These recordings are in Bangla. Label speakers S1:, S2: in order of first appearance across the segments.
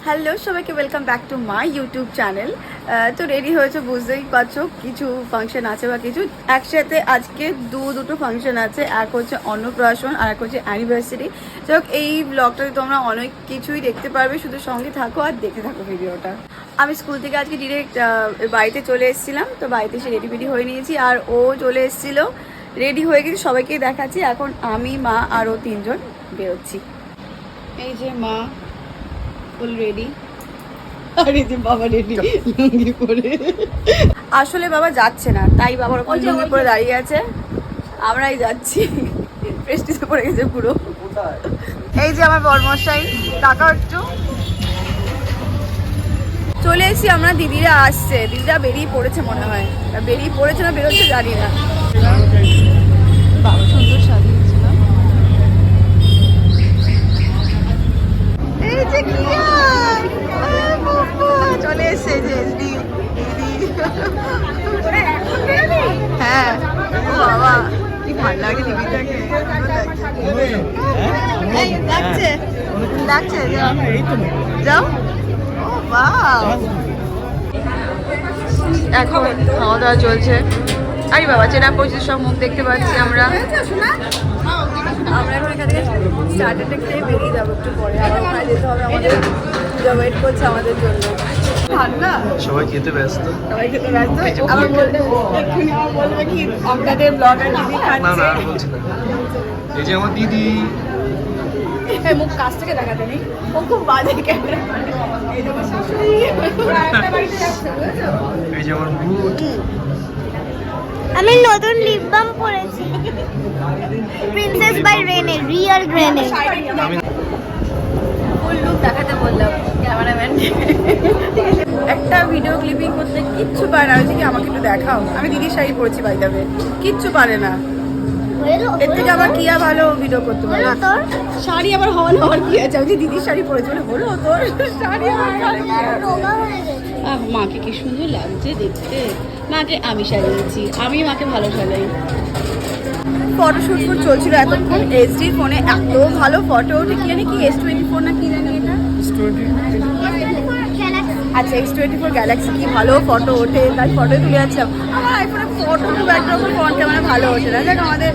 S1: হ্যালো সবাইকে welcome back to my YouTube channel. তো রেডি হয়েছে, বুঝতেই পারছো কিছু ফাংশন আছে বা কিছু একসাথে আজকে দুটো ফাংশন আছে। এক হচ্ছে অন্নপ্রাশন আর এক হচ্ছে অ্যানিভার্সারি। যাই হোক, এই ব্লগটাতে তোমরা অনেক কিছুই দেখতে পারবে, শুধু সঙ্গে থাকো আর দেখতে থাকো ভিডিওটা। আমি স্কুল থেকে আজকে ডিরেক্ট বাড়িতে চলে এসেছিলাম, তো বাড়িতে এসে রেডি হয়ে নিয়েছি আর ও চলে এসেছিলো, রেডি হয়ে গেছি, সবাইকেই দেখাচ্ছি। এখন আমি, মা আর ও তিনজন বেরোচ্ছি। এই যে মা ফুল রেডি আর এই যে বাবা রেডি লুঙ্গি পরে। আসলে বাবা যাচ্ছে না, তাই বাবার ওপর লুঙ্গি পরে দাঁড়িয়ে আছে, আমরাই যাচ্ছি। প্রেস্টিজে পড়ে গেছে পুরো। এই যে আমার বরমশাই, টাকা একটু চলে এসেছি আমরা। দিদিরা আসছে, দিদিরা বেরিয়ে পড়েছে মনে হয়, বেরিয়ে পড়েছে না বেরোচ্ছে জানি না। বাবা সুন্দর সাজিয়েছে না। এই যে কি চলে এসছে যে হ্যাঁ, ও বাবা কি ভালো লাগে দিদিটাকে, লাগছে লাগছে, যাও। ও বাহ, এখন খাওয়া দাওয়া চলছে। আরে বাবা, চেনা পরিচিত সব মুখ দেখতে পাচ্ছি আমরা। এখন এখান থেকে স্টার্টারটা খেয়ে বেরিয়ে যাবো একটু পরে, আবার ওখানে যেতে হবে, আমাদের পূজা ওয়েট করছে আমাদের জন্য। ঠান্ডা,
S2: সবাই খেতে ব্যস্ত,
S1: সবাই খেতে ব্যস্ত। আবার বলতে এক্ষুনি আমার বলবে কি আপনাদের ব্লগার দিদি
S2: না না
S1: খাচ্ছে।
S2: আর বলছি না। এই যে আমার দিদি,
S1: মুখ কাছ থেকে দেখাতে নেই, ও খুব বাজে ক্যামেরা। এই যে আমার শাশুড়ি,
S2: এই যে আমার ভূত।
S3: আমি নতুন লিপ বাম পরেছি, princess by Renee, real Renee.
S2: আমি
S1: ফুল লুক দেখাতে বললাম ক্যামেরাম্যান। একটা ভিডিও ক্লিপিং করতে কিচ্ছু পারে না, হয়েছে কি আমাকে একটু দেখাও। আমি দিদির শাড়ি পরেছি বাই দ্য ওয়ে, কিচ্ছু পারে না। এর থেকে আবার কিয়া ভালো ভিডিও করতে পারে।
S3: তোর
S1: শাড়ি আবার হওয়ার কি আছে, আমি যে দিদির শাড়ি পরেছি বলে হলো তোর শাড়ি আমার গায়ে কি আছে?
S3: রোগা হয়ে গেছে।
S1: মাকে কি সুন্দর লাগছে দেখতে। মাকে আমি সাজিয়েছি, আমি মাকে ভালো সাজাই। ফটোশুট চলছিল এতক্ষণ, এইচডি ফোনে এত ভালো ফটো ওঠে। কি জানি কি S24 না কি জানি এটা, আচ্ছা X24 গ্যালাক্সি, কি ভালো ফটো ওঠে, তাই ফটো তুলে যাচ্ছিলাম। আমার আইফোনে ফটো খুব একরকম ফ্রন্ট ক্যামেরা ভালো ওঠে না। দেখ আমাদের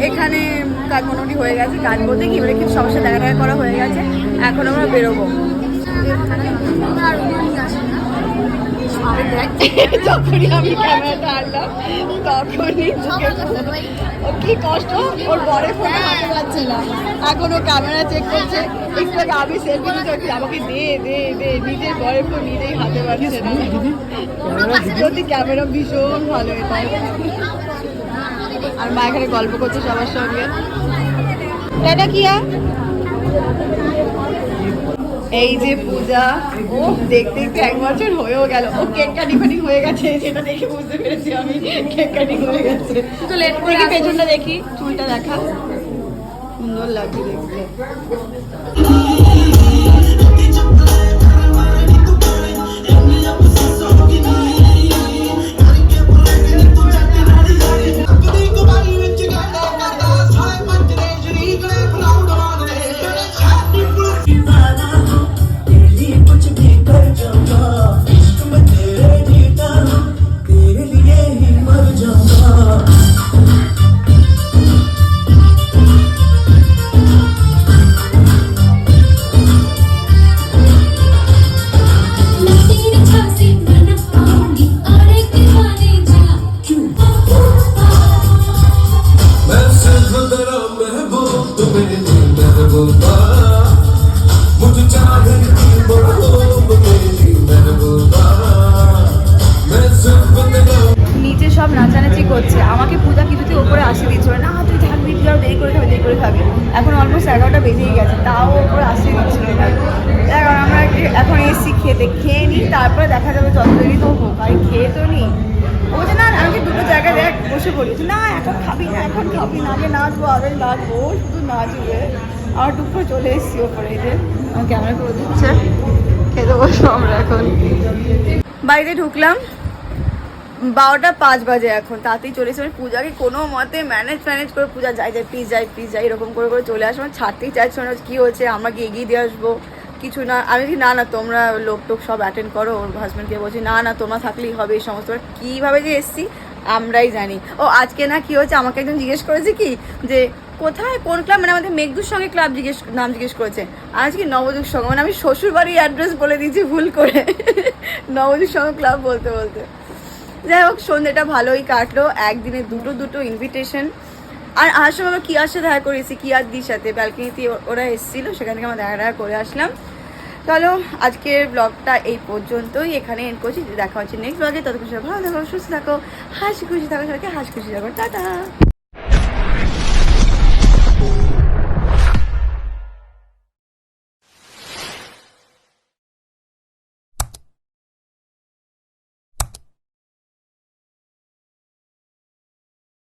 S1: এখানে কাজ মোটামুটি হয়ে গেছে, কাজ বলতে কি এবারে কিছু সমস্যা দেখা করা হয়ে গেছে, এখন আমরা বেরোবো। যখনই আমি ক্যামেরাটা আনলাম তখনই কি কষ্ট, ওর বরের ফোনে হাতে পাচ্ছে না, এখন ও ক্যামেরা চেক করছে। একটু আগে আমি সেলফি নিতে আমাকে দে দে দে, নিজের বরের ফোন নিজেই হাতে পাচ্ছে না। যদি ক্যামেরা ভীষণ ভালো এটা। আর মা এখানে গল্প করছে সবার সঙ্গে। এটা কি? এই যে পূজা, ও দেখতে দেখতে 1 বছর হয়েও গেল। ও কেক কাটিং হয়ে গেছে, সেটা দেখে বুঝতে পেরেছি আমি কেক কাটিং হয়ে গেছে। তো লেট করে পেছনটা দেখি, চুলটা দেখা, সুন্দর লাগছে দেখতে। নিচে সব নাচানাচি করছে, আমাকে পূজা কিছুতে ওপরে আসতে দিচ্ছিল না, তুই থাকবি, তুই আরো দেরি করে খাবি। এখন অলমোস্ট 11টা বেজেই গেছে, তাও ওপরে আসতে দিচ্ছিল না। এখন আমরা এখন এসছি খেয়ে নিই, তারপরে দেখা যাবে যত দেরি তো হোক, আর খেয়ে তো নিই। ও যে না আমি দুটো জায়গায় দেখ বসে পড়ি, না এখন খাবি না, আগে নাচবো, ও শুধু নাচবে। আমার টুক করে চলে এসেছি ওপরে, এই যে ক্যামেরা করে দিচ্ছে, খেতে বসবো আমরা এখন। বাড়িতে ঢুকলাম, 12টা 5 বাজে, এখন তাতেই চলে এসে পূজাকে কোনো মতে ম্যানেজ করে পূজা যাই প্লিজ যাই এরকম করে চলে আসবো। ছাড়তেই চাইছো না, কী হচ্ছে আমাকে এগিয়ে দিয়ে আসবো, কিছু না, আমি বলছি না না তোমরা লোক টোক সব অ্যাটেন্ড করো, ওর হাজব্যান্ডকে বলছি না না তোমরা থাকলেই হবে এই সমস্ত। কীভাবে যে এসছি আমরাই জানি। ও আজকে না কি হয়েছে, আমাকে একজন জিজ্ঞেস করেছে কি যে কোথায় কোন ক্লাব, মানে আমাদের মেঘদূর সঙ্গে ক্লাব নাম জিজ্ঞেস করেছে, আজ কি নবদূর সঙ্গে, মানে আমি শ্বশুরবাড়ির অ্যাড্রেস বলে দিয়েছি ভুল করে নবদূর সঙ্গে ক্লাব বলতে বলতে। যাই হোক সন্ধ্যেটা ভালোই কাটলো, একদিনে দুটো ইনভিটেশন। আর আসার সময় আমরা কিয়ার সাথে দেখা করেছি, কিয়ার দির সাথে ব্যালকনিতে ওরা এসেছিলো, সেখান থেকে আমরা দেখা করে আসলাম। চলো আজকের ব্লগটা এই পর্যন্তই, এখানে এন্ড করছি। দেখা হচ্ছে নেক্সট ব্লগে, ততক্ষণ সবাই ভালো থাকো, সুস্থ থাকো, হাসি খুশি থাকো, সবাইকে হাসি খুশি থাকো, টাটা।